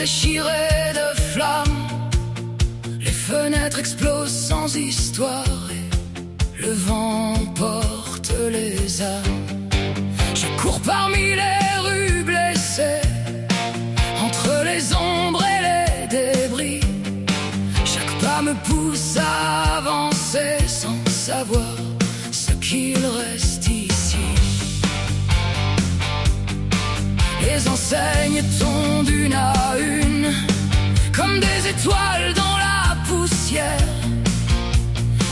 déchirées de flammes. Les fenêtres explosent sans histoire et le vent porte les âmes. Je cours parmi les rues blessées, entre les ombres et les débris. Chaque pas me pousse à avancer sans savoir ce qu'il reste ici. Les enseignes tombent une à une, comme des étoiles dans la poussière.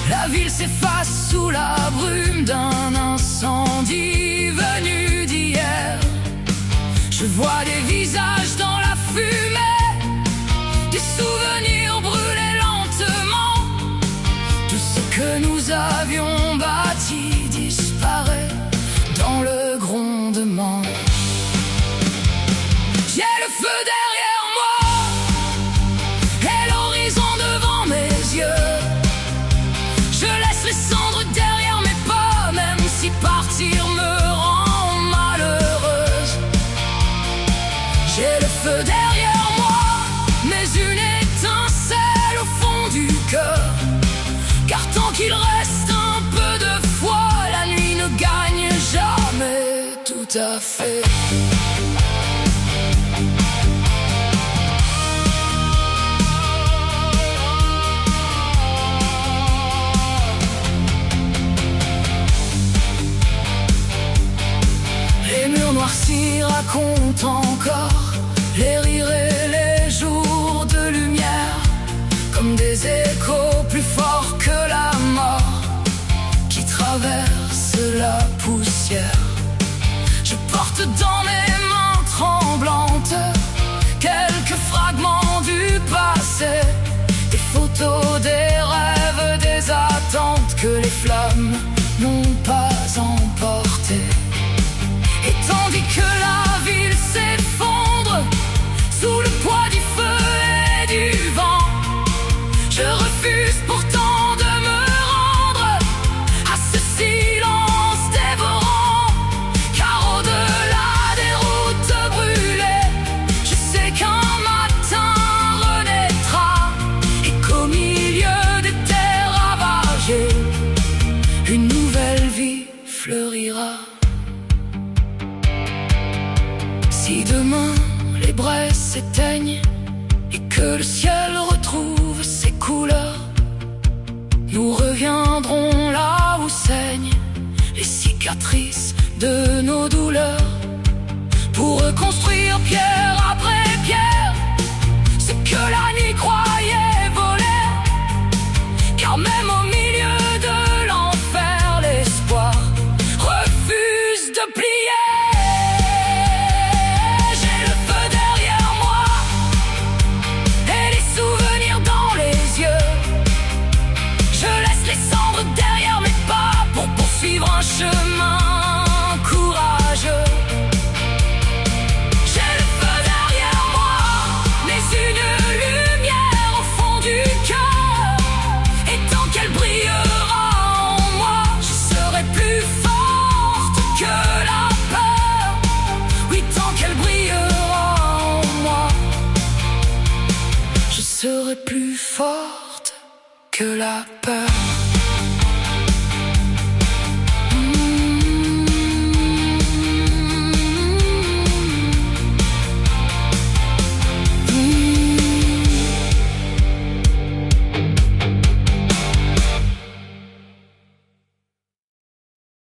La ville s'efface sous la brume d'un incendie venu d'hier. Je vois des visages dans la fumée, des souvenirs brûlés lentement. Tout ce que nous avions bâti disparaît dans le grondement. J'ai le feu derrière moi et l'horizon devant mes yeux. Je laisse les cendres derrière mes pas, même si partir me rend malheureuse. J'ai le feu derrière moi, mais une étincelle au fond du cœur. Car tant qu'il reste un peu de foi, la nuit ne gagne jamais tout à fait. Noirci raconte encore les rires et les jours de lumière, comme des échos plus forts que la mort qui traverse la poussière. Je porte dans mes mains tremblantes quelques fragments du passé, des photos, des rêves, des attentes que les flammes n'ont pas emportées. Et tandis que la ville s'effondre sous le poids du feu et du vent, je refuse pourtant de me rendre à ce silence dévorant. Car au-delà des routes brûlées, je sais qu'un matin renaîtra, et qu'au milieu des terres ravagées, une nouvelle vie fleurira. Si demain les braises s'éteignent et que le ciel retrouve ses couleurs, nous reviendrons là où saignent les cicatrices de nos douleurs, pour reconstruire pierre après pierre ce que la nuit croyait voler. Car même au milieu de l'enfer, l'espoir refuse de plier. Un chemin courageux. J'ai le feu derrière moi, mais une lumière au fond du cœur. Et tant qu'elle brillera en moi, je serai plus forte que la peur. Oui, tant qu'elle brillera en moi, je serai plus forte que la peur.